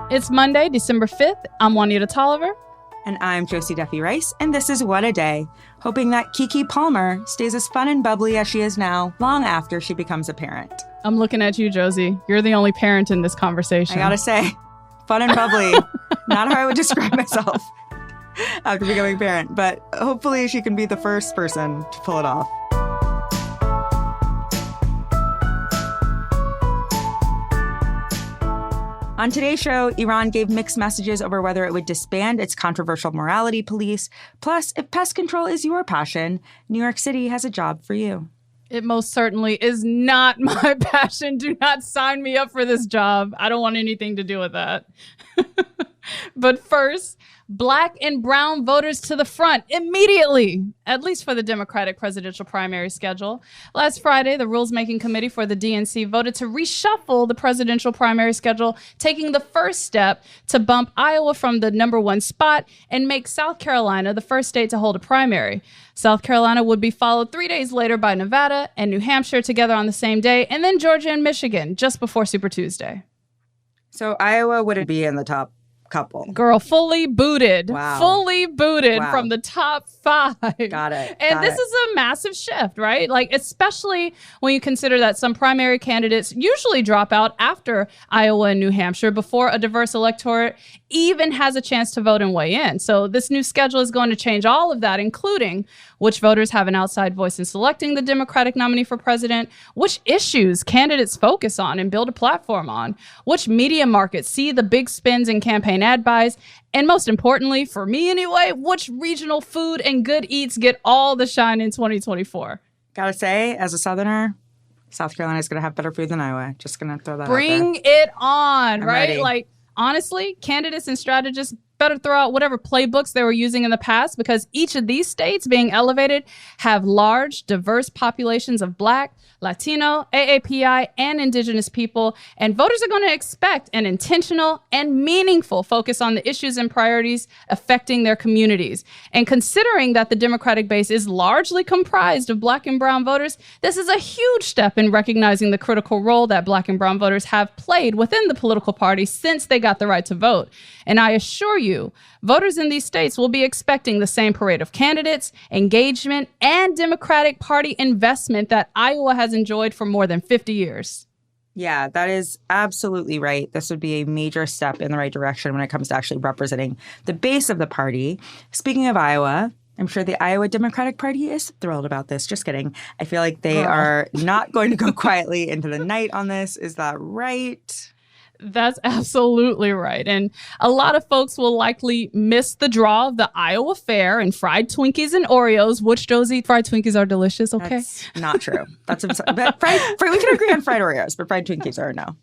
It's Monday, December 5th. I'm Juanita Tolliver. And I'm Josie Duffy Rice, and this is What a Day, hoping that Kiki Palmer stays as fun and bubbly as she is now, long after she becomes a parent. I'm looking at you, Josie. You're the only parent in this conversation. I gotta say, fun and bubbly, not how I would describe myself after becoming a parent, but hopefully she can be the first person to pull it off. On today's show, Iran gave mixed messages over whether it would disband its controversial morality police. Plus, if pest control is your passion, New York City has a job for you. It most certainly is not my passion. Do not sign me up for this job. I don't want anything to do with that. But first, Black and brown voters to the front immediately, at least for the Democratic presidential primary schedule. Last Friday, the Rules-Making Committee for the DNC voted to reshuffle the presidential primary schedule, taking the first step to bump Iowa from the number one spot and make South Carolina the first state to hold a primary. South Carolina would be followed 3 days later by Nevada and New Hampshire together on the same day, and then Georgia and Michigan just before Super Tuesday. So Iowa wouldn't be in the top couple. Girl, fully booted. Wow. Fully booted Wow. from the top 5. Got it. And this is a massive shift, right? Like, especially when you consider that some primary candidates usually drop out after Iowa and New Hampshire before a diverse electorate even has a chance to vote and weigh in. So this new schedule is going to change all of that, including which voters have an outside voice in selecting the Democratic nominee for president, which issues candidates focus on and build a platform on, which media markets see the big spins in campaign ad buys, and most importantly, for me anyway, which regional food and good eats get all the shine in 2024. Gotta say, as a Southerner, South Carolina is going to have better food than Iowa. Just going to throw that out there. Bring it on, I'm right? ready. Like, honestly, candidates and strategists better throw out whatever playbooks they were using in the past, because each of these states being elevated have large, diverse populations of Black, Latino, AAPI, and Indigenous people, and voters are going to expect an intentional and meaningful focus on the issues and priorities affecting their communities. And considering that the Democratic base is largely comprised of Black and brown voters, this is a huge step in recognizing the critical role that Black and brown voters have played within the political party since they got the right to vote. And I assure you, voters in these states will be expecting the same parade of candidates, engagement, and Democratic Party investment that Iowa has enjoyed for more than 50 years. Yeah, that is absolutely right. This would be a major step in the right direction when it comes to actually representing the base of the party. Speaking of Iowa, I'm sure the Iowa Democratic Party is thrilled about this. Just kidding. I feel like they are not going to go quietly into the night on this. Is that right? That's absolutely right. And a lot of folks will likely miss the draw of the Iowa Fair and fried Twinkies and Oreos, which, Josie, fried Twinkies are delicious, okay? That's not true. That's but we can agree on fried Oreos, but fried Twinkies are a no.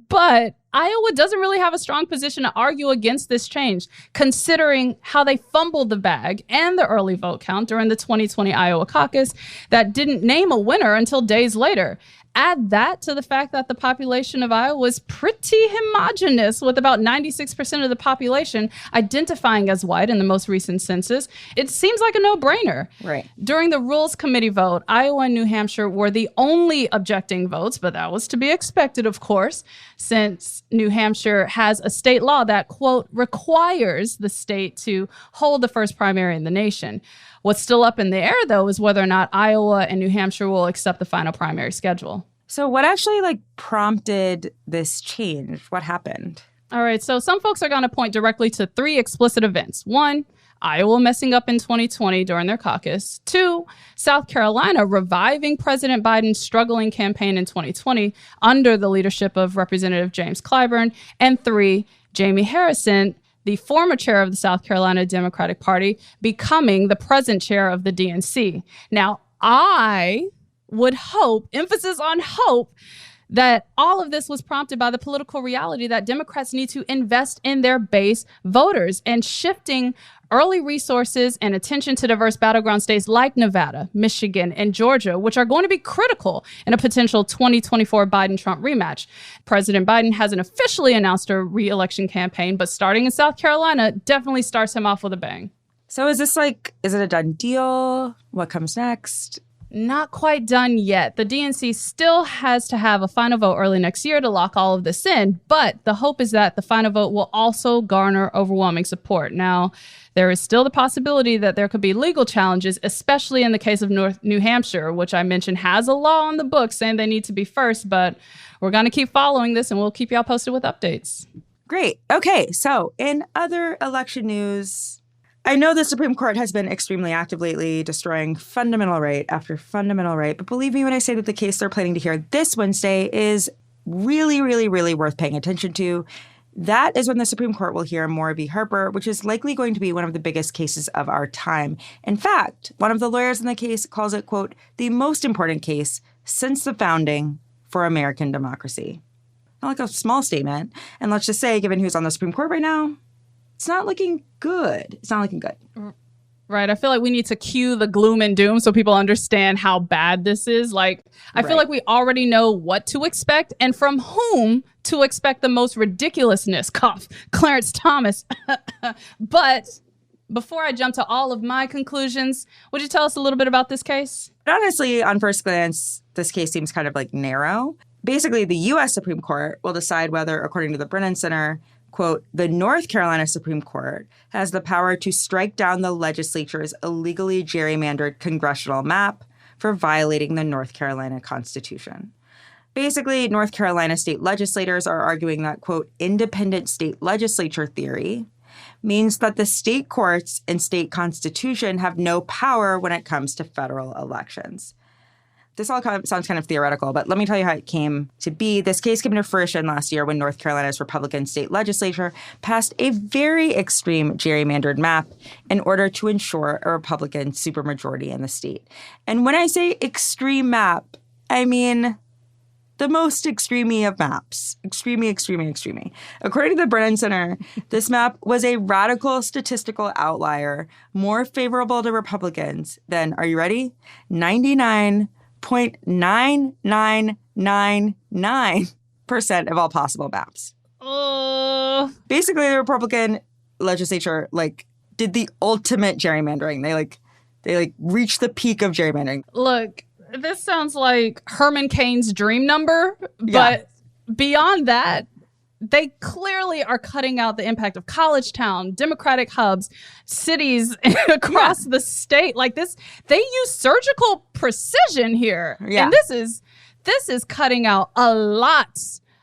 But Iowa doesn't really have a strong position to argue against this change, considering how they fumbled the bag and the early vote count during the 2020 Iowa caucus that didn't name a winner until days later. Add that to the fact that the population of Iowa was pretty homogenous, with about 96% of the population identifying as white in the most recent census. It seems like a no-brainer. Right. During the Rules Committee vote, Iowa and New Hampshire were the only objecting votes, but that was to be expected, of course, since New Hampshire has a state law that, quote, requires the state to hold the first primary in the nation. What's still up in the air, though, is whether or not Iowa and New Hampshire will accept the final primary schedule. So what actually prompted this change? What happened? All right, so some folks are going to point directly to 3 explicit events. 1, Iowa messing up in 2020 during their caucus. 2, South Carolina reviving President Biden's struggling campaign in 2020 under the leadership of Representative James Clyburn. And 3, Jamie Harrison, the former chair of the South Carolina Democratic Party, becoming the present chair of the DNC. Now, I would hope, emphasis on hope, that all of this was prompted by the political reality that Democrats need to invest in their base voters, and shifting early resources and attention to diverse battleground states like Nevada, Michigan, and Georgia, which are going to be critical in a potential 2024 Biden-Trump rematch. President Biden hasn't officially announced a re-election campaign, but starting in South Carolina definitely starts him off with a bang. So is this is it a done deal? What comes next? Not quite done yet. The DNC still has to have a final vote early next year to lock all of this in, but the hope is that the final vote will also garner overwhelming support. Now, there is still the possibility that there could be legal challenges, especially in the case of New Hampshire, which I mentioned has a law on the books saying they need to be first, but we're going to keep following this and we'll keep y'all posted with updates. Great. Okay, so in other election news, I know the Supreme Court has been extremely active lately, destroying fundamental right after fundamental right. But believe me when I say that the case they're planning to hear this Wednesday is really, really, really worth paying attention to. That is when the Supreme Court will hear Moore v. Harper, which is likely going to be one of the biggest cases of our time. In fact, one of the lawyers in the case calls it, quote, the most important case since the founding for American democracy. Not like a small statement. And let's just say, given who's on the Supreme Court right now, it's not looking good. It's not looking good. Right. I feel like we need to cue the gloom and doom so people understand how bad this is. Like, I feel like we already know what to expect and from whom to expect the most ridiculousness. Cough, Clarence Thomas. But before I jump to all of my conclusions, would you tell us a little bit about this case? Honestly, on first glance, this case seems kind of like narrow. Basically, the U.S. Supreme Court will decide whether, according to the Brennan Center, quote, the North Carolina Supreme Court has the power to strike down the legislature's illegally gerrymandered congressional map for violating the North Carolina Constitution. Basically, North Carolina state legislators are arguing that, quote, independent state legislature theory means that the state courts and state constitution have no power when it comes to federal elections. This all sounds kind of theoretical, but let me tell you how it came to be. This case came to fruition last year when North Carolina's Republican state legislature passed a very extreme gerrymandered map in order to ensure a Republican supermajority in the state. And when I say extreme map, I mean the most extreme of maps. Extreme. According to the Brennan Center, this map was a radical statistical outlier more favorable to Republicans than, are you ready? 99.9999% of all possible maps. Basically, the Republican legislature did the ultimate gerrymandering. They reached the peak of gerrymandering. Look, this sounds like Herman Cain's dream number, but beyond that, they clearly are cutting out the impact of college town, Democratic hubs, cities across the state. Like this, they use surgical precision here. Yeah. And this is cutting out a lot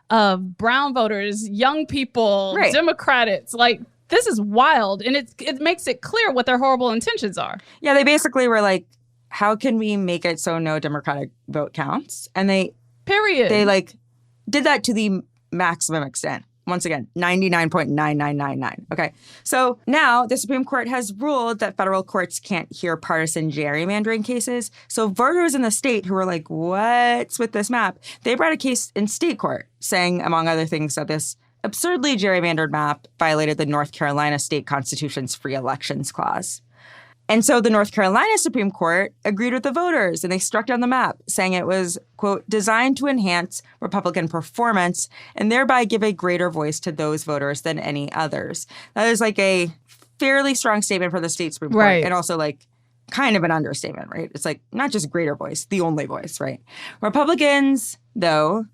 of brown voters, young people, Democrats. Like, this is wild. And it makes it clear what their horrible intentions are. Yeah, they basically were like, how can we make it so no Democratic vote counts? And they did that to the maximum extent. Once again, 99.9999. Okay. So now the Supreme Court has ruled that federal courts can't hear partisan gerrymandering cases. So voters in the state who were like, what's with this map? They brought a case in state court saying, among other things, that this absurdly gerrymandered map violated the North Carolina state constitution's free elections clause. And so the North Carolina Supreme Court agreed with the voters, and they struck down the map, saying it was, quote, designed to enhance Republican performance and thereby give a greater voice to those voters than any others. That is a fairly strong statement for the state Supreme Court, and also kind of an understatement, right? It's not just greater voice, the only voice, right? Republicans, though,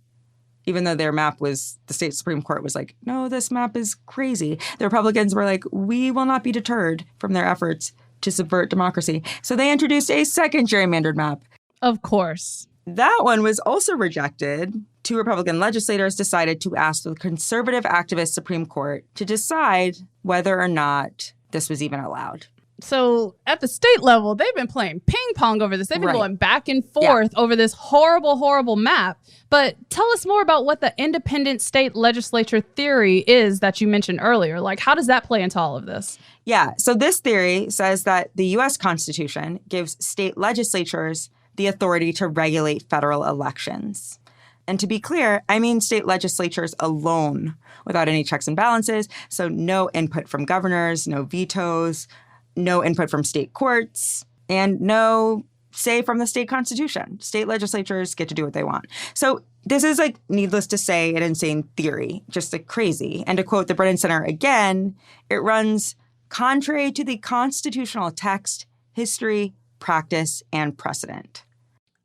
even though their map was, the state Supreme Court was like, no, this map is crazy. The Republicans were like, we will not be deterred from their efforts to subvert democracy. So they introduced a second gerrymandered map. Of course. That one was also rejected. Two Republican legislators decided to ask the conservative activist Supreme Court to decide whether or not this was even allowed. So at the state level, they've been playing ping pong over this. They've been going back and forth over this horrible, horrible map. But tell us more about what the independent state legislature theory is that you mentioned earlier. How does that play into all of this? Yeah. So this theory says that the U.S. Constitution gives state legislatures the authority to regulate federal elections. And to be clear, I mean state legislatures alone, without any checks and balances. So no input from governors, no vetoes, no input from state courts, and no say from the state constitution. State legislatures get to do what they want. So this is, needless to say, an insane theory, just crazy. And to quote the Brennan Center again, it runs contrary to the constitutional text, history, practice, and precedent.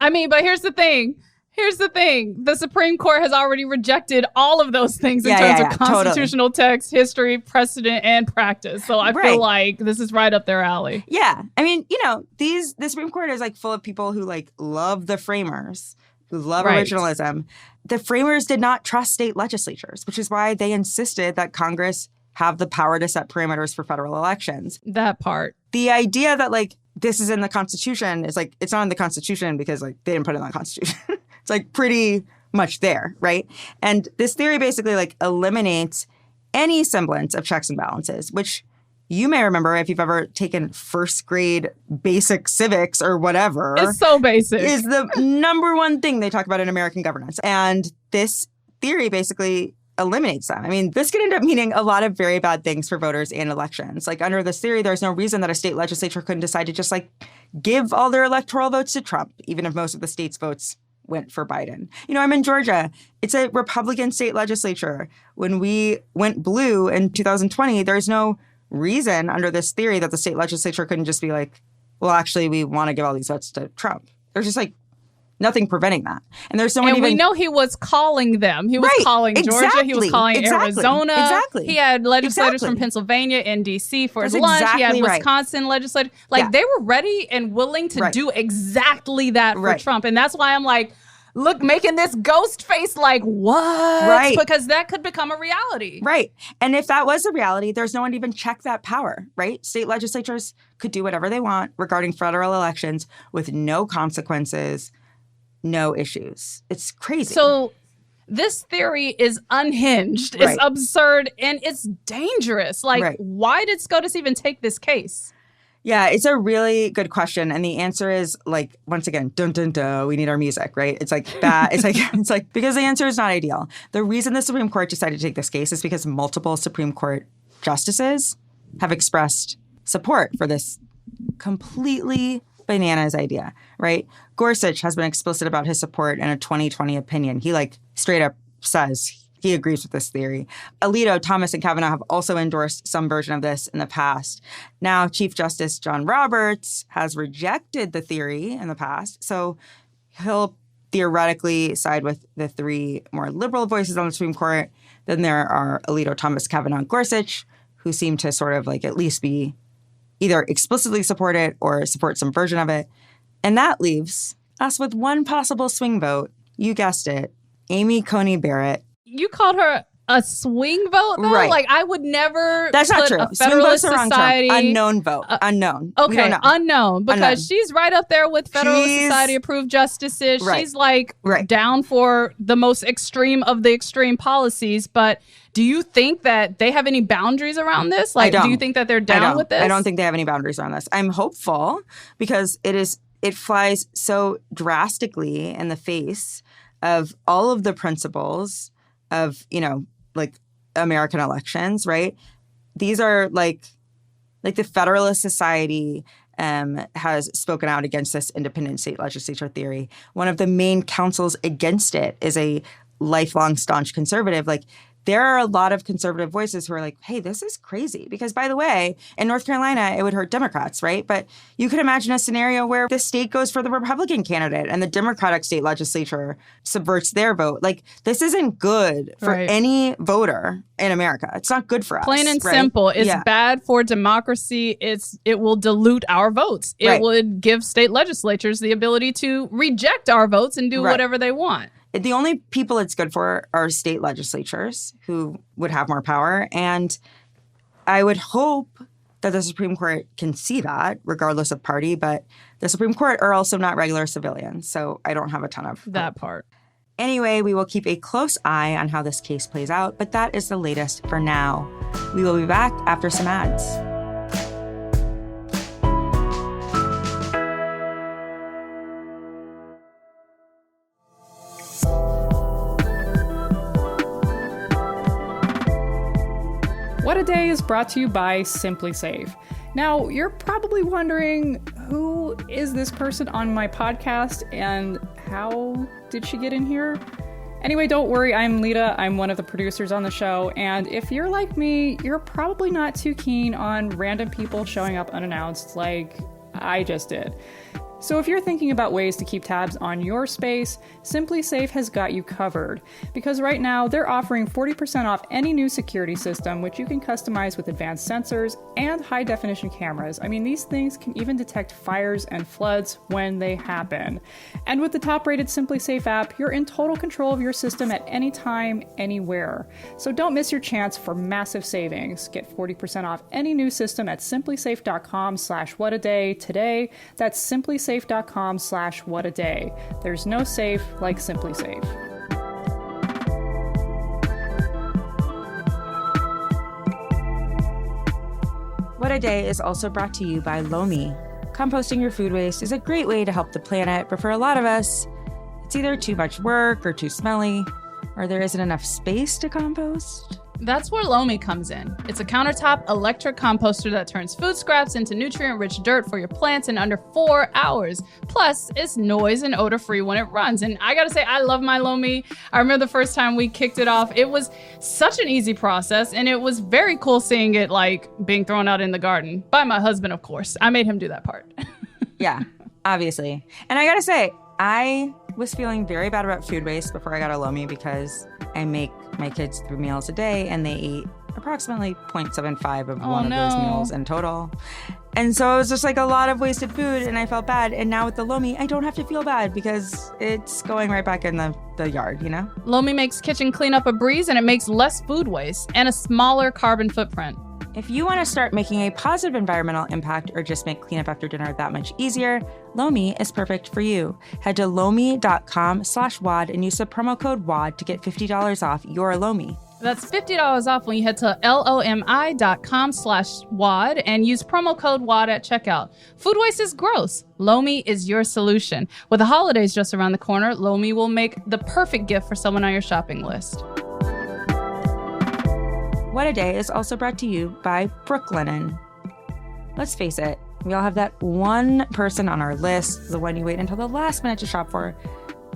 I mean, but here's the thing. The Supreme Court has already rejected all of those things in terms of constitutional text, history, precedent, and practice. So I feel like this is right up their alley. Yeah. I mean, the Supreme Court is like full of people who like love the framers, who love originalism. The framers did not trust state legislatures, which is why they insisted that Congress have the power to set parameters for federal elections. That part. The idea that like this is in the Constitution is like, it's not in the Constitution because like they didn't put it in the Constitution. It's like pretty much there, right? And this theory basically like eliminates any semblance of checks and balances, which you may remember if you've ever taken first grade basic civics or whatever. It's so basic. Is the number one thing they talk about in American governance. And this theory basically eliminates them. I mean, this could end up meaning a lot of very bad things for voters and elections. Like under this theory, there's no reason that a state legislature couldn't decide to just like give all their electoral votes to Trump, even if most of the state's votes went for Biden. I'm in Georgia. It's a Republican state legislature. When we went blue in 2020, there's no reason under this theory that the state legislature couldn't just be like, well, actually, we want to give all these votes to Trump. There's just like nothing preventing that. And there's no one we know he was calling them. He was calling Georgia. He was calling Arizona. Exactly. He had legislators from Pennsylvania and D.C. for his lunch. He had Wisconsin legislators. Like they were ready and willing to do exactly that for Trump. And that's why I'm like, look, making this ghost face like, what? Right. Because that could become a reality. Right. And if that was a reality, there's no one to even check that power, right? State legislatures could do whatever they want regarding federal elections with no consequences, no issues. It's crazy. So this theory is unhinged. It's absurd and it's dangerous. Like, why did SCOTUS even take this case? Yeah, it's a really good question. And the answer is like, once again, dun dun dun, we need our music, right? It's like that. It's like because the answer is not ideal. The reason the Supreme Court decided to take this case is because multiple Supreme Court justices have expressed support for this completely bananas idea, right? Gorsuch has been explicit about his support in a 2020 opinion. He like straight up says he agrees with this theory. Alito, Thomas, and Kavanaugh have also endorsed some version of this in the past. Now, Chief Justice John Roberts has rejected the theory in the past, so he'll theoretically side with the three more liberal voices on the Supreme Court. Then there are Alito, Thomas, Kavanaugh, and Gorsuch, who seem to sort of like at least be either explicitly support it or support some version of it. And that leaves us with one possible swing vote. You guessed it, Amy Coney Barrett. You called her a swing vote, though? Right. Like, I would never That's not true. Swing vote's the wrong term. Unknown vote. Unknown. Okay, unknown. Because she's right up there with Federalist Society-approved justices. Right. She's, like, down for the most extreme of the extreme policies. But do you think that they have any boundaries around this? Like, do you think that they're down with this? I don't think they have any boundaries around this. I'm hopeful because it flies so drastically in the face of all of the principles of, like American elections, right? These are like the Federalist Society has spoken out against this independent state legislature theory. One of the main counsels against it is a lifelong staunch conservative. Like, there are a lot of conservative voices who are like, hey, this is crazy. Because, by the way, in North Carolina, it would hurt Democrats, right? But you could imagine a scenario where the state goes for the Republican candidate and the Democratic state legislature subverts their vote. Like, this isn't good for any voter in America. It's not good for us. Plain and simple. It's bad for democracy. It will dilute our votes. It would give state legislatures the ability to reject our votes and do whatever they want. The only people it's good for are state legislatures who would have more power. And I would hope that the Supreme Court can see that regardless of party. But the Supreme Court are also not regular civilians. So I don't have a ton of that part. Anyway, we will keep a close eye on how this case plays out. But that is the latest for now. We will be back after some ads. What a Day is brought to you by Simply Save. Now, you're probably wondering, who is this person on my podcast and how did she get in here? Anyway, don't worry, I'm Lita. I'm one of the producers on the show. And if you're like me, you're probably not too keen on random people showing up unannounced like I just did. So if you're thinking about ways to keep tabs on your space, Simply Safe has got you covered. Because right now, they're offering 40% off any new security system, which you can customize with advanced sensors and high-definition cameras. I mean, these things can even detect fires and floods when they happen. And with the top-rated Simply Safe app, you're in total control of your system at any time, anywhere. So don't miss your chance for massive savings. Get 40% off any new system at simplysafe.com/whataday today. That's simplysafe.com/whataday. There's no safe like Simply Safe. What a Day is also brought to you by Lomi. Composting your food waste is a great way to help the planet, but for a lot of us, it's either too much work or too smelly, or there isn't enough space to compost. That's where Lomi comes in. It's a countertop electric composter that turns food scraps into nutrient-rich dirt for your plants in under 4 hours. Plus, it's noise and odor-free when it runs. And I gotta say, I love my Lomi. I remember the first time we kicked it off, it was such an easy process, and it was very cool seeing it like being thrown out in the garden by my husband, of course. I made him do that part. Yeah, obviously. And I gotta say, I was feeling very bad about food waste before I got a Lomi because I make my kids 3 meals a day and they eat approximately 0.75 of one of those meals in total. And so it was just like a lot of wasted food and I felt bad. And now with the Lomi, I don't have to feel bad because it's going right back in the yard, you know? Lomi makes kitchen cleanup a breeze and it makes less food waste and a smaller carbon footprint. If you want to start making a positive environmental impact or just make cleanup after dinner that much easier, Lomi is perfect for you. Head to lomi.com/WAD and use the promo code WAD to get $50 off your Lomi. That's $50 off when you head to lomi.com/WAD and use promo code WAD at checkout. Food waste is gross. Lomi is your solution. With the holidays just around the corner, Lomi will make the perfect gift for someone on your shopping list. What a Day is also brought to you by Brooklinen. Let's face it, we all have that one person on our list, the one you wait until the last minute to shop for,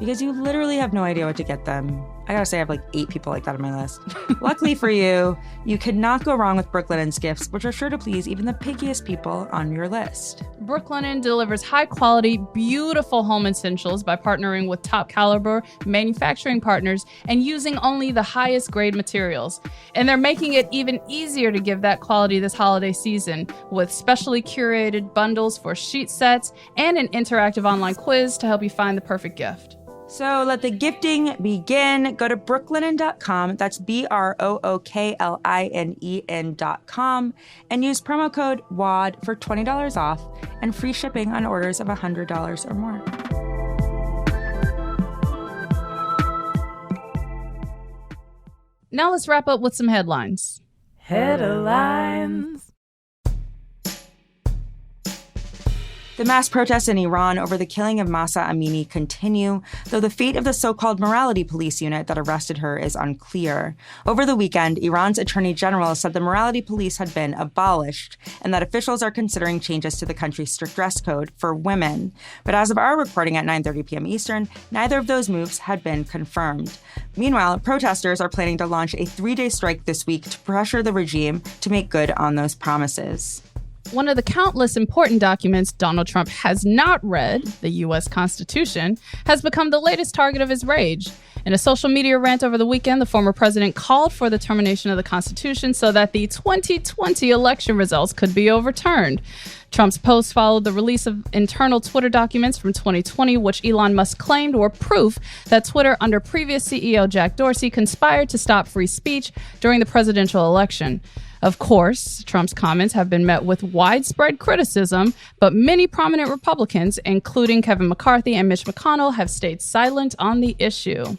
because you literally have no idea what to get them. I gotta say, I have like 8 people like that on my list. Luckily for you, you could not go wrong with Brooklinen's gifts, which are sure to please even the pickiest people on your list. Brooklinen delivers high-quality, beautiful home essentials by partnering with top-caliber manufacturing partners and using only the highest-grade materials. And they're making it even easier to give that quality this holiday season with specially curated bundles for sheet sets and an interactive online quiz to help you find the perfect gift. So let the gifting begin. Go to brooklinen.com, that's BROOKLINEN.com, and use promo code WAD for $20 off and free shipping on orders of $100 or more. Now let's wrap up with some headlines. Headlines. The mass protests in Iran over the killing of Mahsa Amini continue, though the fate of the so-called morality police unit that arrested her is unclear. Over the weekend, Iran's attorney general said the morality police had been abolished and that officials are considering changes to the country's strict dress code for women. But as of our reporting at 9:30 p.m. Eastern, neither of those moves had been confirmed. Meanwhile, protesters are planning to launch a 3-day strike this week to pressure the regime to make good on those promises. One of the countless important documents Donald Trump has not read, the U.S. Constitution, has become the latest target of his rage. In a social media rant over the weekend, the former president called for the termination of the Constitution so that the 2020 election results could be overturned. Trump's post followed the release of internal Twitter documents from 2020, which Elon Musk claimed were proof that Twitter, under previous CEO Jack Dorsey, conspired to stop free speech during the presidential election. Of course, Trump's comments have been met with widespread criticism, but many prominent Republicans, including Kevin McCarthy and Mitch McConnell, have stayed silent on the issue.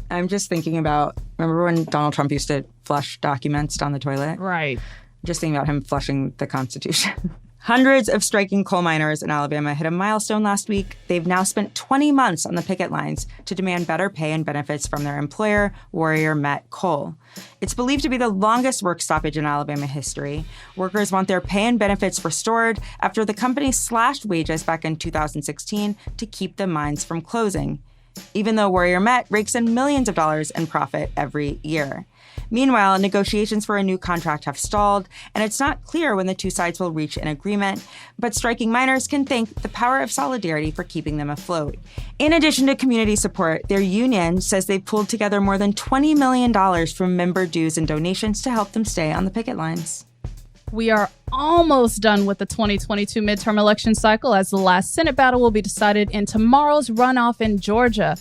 I'm just thinking about, remember when Donald Trump used to flush documents down the toilet? Right. Just thinking about him flushing the Constitution. Hundreds of striking coal miners in Alabama hit a milestone last week. They've now spent 20 months on the picket lines to demand better pay and benefits from their employer, Warrior Met Coal. It's believed to be the longest work stoppage in Alabama history. Workers want their pay and benefits restored after the company slashed wages back in 2016 to keep the mines from closing. even though Warrior Met rakes in millions of dollars in profit every year. Meanwhile, negotiations for a new contract have stalled, and it's not clear when the two sides will reach an agreement, but striking miners can thank the power of solidarity for keeping them afloat. In addition to community support, their union says they've pulled together more than $20 million from member dues and donations to help them stay on the picket lines. We are almost done with the 2022 midterm election cycle, as the last Senate battle will be decided in tomorrow's runoff in Georgia.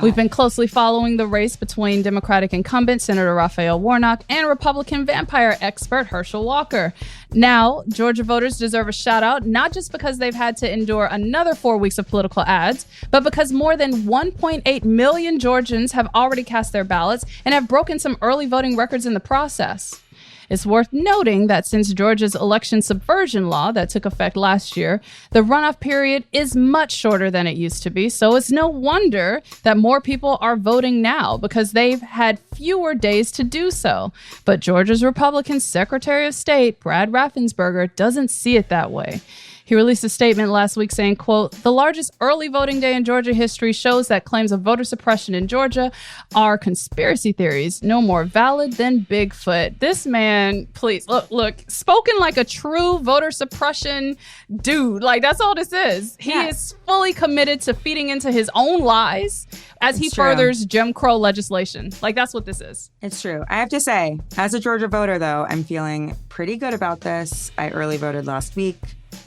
We've been closely following the race between Democratic incumbent Senator Raphael Warnock and Republican vampire expert Herschel Walker. Now, Georgia voters deserve a shout out, not just because they've had to endure another 4 weeks of political ads, but because more than 1.8 million Georgians have already cast their ballots and have broken some early voting records in the process. It's worth noting that since Georgia's election subversion law that took effect last year, the runoff period is much shorter than it used to be. So it's no wonder that more people are voting now because they've had fewer days to do so. But Georgia's Republican Secretary of State, Brad Raffensperger, doesn't see it that way. He released a statement last week saying, quote, "The largest early voting day in Georgia history shows that claims of voter suppression in Georgia are conspiracy theories, no more valid than Bigfoot." This man, please, look, spoken like a true voter suppression dude. Like, that's all this is. He is fully committed to feeding into his own lies as he furthers Jim Crow legislation. Like, that's what this is. It's true. I have to say, as a Georgia voter, though, I'm feeling pretty good about this. I early voted last week.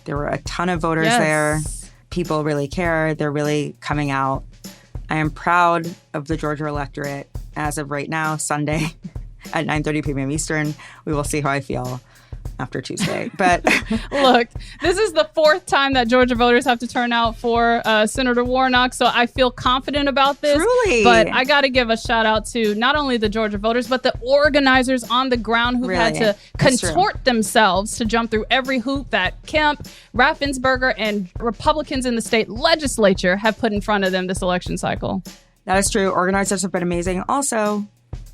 There were a ton of voters there. People really care. They're really coming out. I am proud of the Georgia electorate. As of right now, Sunday at 9:30 p.m. Eastern, we will see how I feel after Tuesday. But look, this is the fourth time that Georgia voters have to turn out for Senator Warnock, so I feel confident about this. Truly. But I got to give a shout out to not only the Georgia voters, but the organizers on the ground who've had to contort themselves to jump through every hoop that Kemp, Raffensperger, and Republicans in the state legislature have put in front of them this election cycle. That is true. Organizers have been amazing. Also,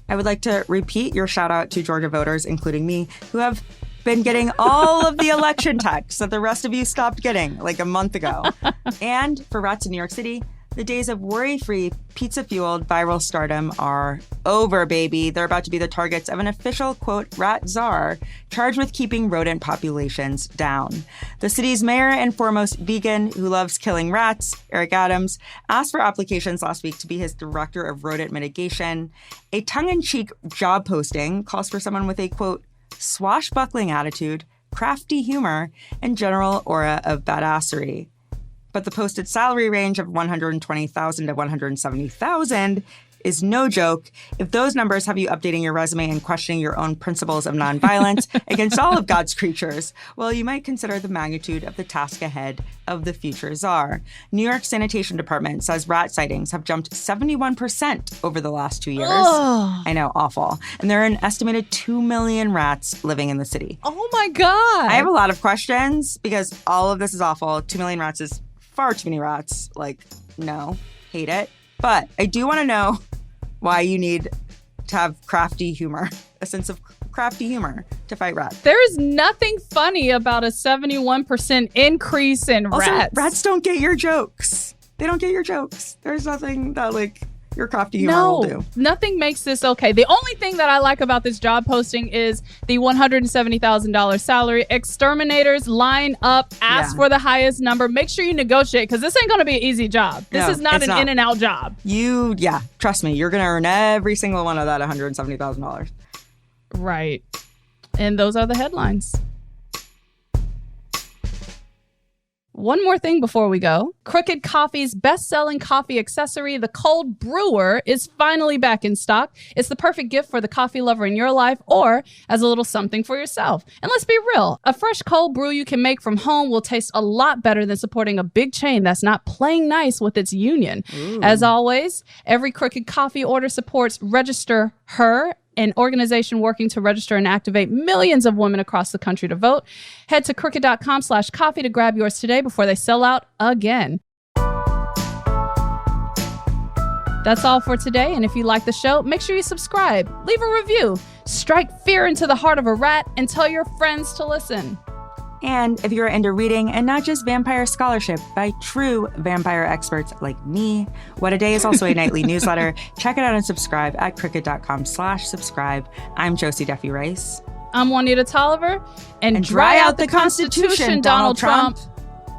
I would like to repeat your shout out to Georgia voters, including me, who have been getting all of the election texts that the rest of you stopped getting like a month ago. And for rats in New York City, the days of worry-free, pizza-fueled viral stardom are over, baby. They're about to be the targets of an official, quote, rat czar charged with keeping rodent populations down. The city's mayor and foremost vegan who loves killing rats, Eric Adams, asked for applications last week to be his director of rodent mitigation. A tongue-in-cheek job posting calls for someone with a, quote, swashbuckling attitude, crafty humor, and general aura of badassery. But the posted salary range of $120,000 to $170,000 is no joke. If those numbers have you updating your resume and questioning your own principles of nonviolence against all of God's creatures, well, you might consider the magnitude of the task ahead of the future czar. New York Sanitation Department says rat sightings have jumped 71% over the last 2 years. Ugh. I know, awful. And there are an estimated 2 million rats living in the city. Oh my God. I have a lot of questions because all of this is awful. 2 million rats is far too many rats. Like, no, hate it. But I do want to know why you need to have crafty humor, a sense of crafty humor to fight rats. There is nothing funny about a 71% increase in Also, rats. Rats don't get your jokes. They don't get your jokes. There's nothing that, like, your crafty humor will do. Nothing makes this okay. The only thing that I like about this job posting is the $170,000 salary. Exterminators, line up, ask for the highest number. Make sure you negotiate because this ain't going to be an easy job. This is not an in-and-out job. Trust me, you're going to earn every single one of that $170,000. Right. And those are the headlines. One more thing before we go. Crooked Coffee's best-selling coffee accessory, the Cold Brewer, is finally back in stock. It's the perfect gift for the coffee lover in your life or as a little something for yourself. And let's be real, a fresh cold brew you can make from home will taste a lot better than supporting a big chain that's not playing nice with its union. Ooh. As always, every Crooked Coffee order supports Register Her, an organization working to register and activate millions of women across the country to vote. Head to crooked.com/coffee to grab yours today before they sell out again. That's all for today. And if you like the show, make sure you subscribe, leave a review, strike fear into the heart of a rat, and tell your friends to listen. And if you're into reading and not just vampire scholarship by true vampire experts like me, What a Day is also a nightly newsletter. Check it out and subscribe at crooked.com/subscribe. I'm Josie Duffy Rice. I'm Juanita Tolliver. And dry out the Constitution, Donald Trump.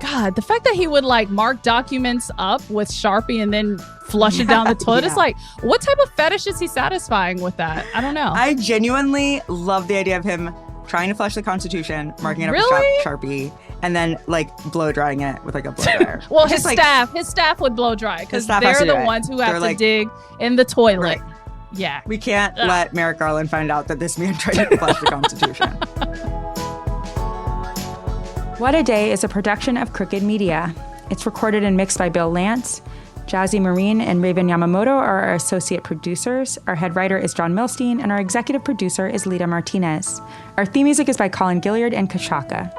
God, the fact that he would like mark documents up with Sharpie and then flush it down the toilet is like, what type of fetish is he satisfying with that? I don't know. I genuinely love the idea of him trying to flush the Constitution, marking it up with Sharpie, and then like blow drying it with like a blow dryer. Well, his staff would blow dry because they're the ones who have to dig in the toilet. Right. Yeah. We can't let Merrick Garland find out that this man tried to flush the Constitution. What a Day is a production of Crooked Media. It's recorded and mixed by Bill Lance. Jazzy Marine and Raven Yamamoto are our associate producers. Our head writer is John Milstein, and our executive producer is Lita Martinez. Our theme music is by Colin Gilliard and Kachaka.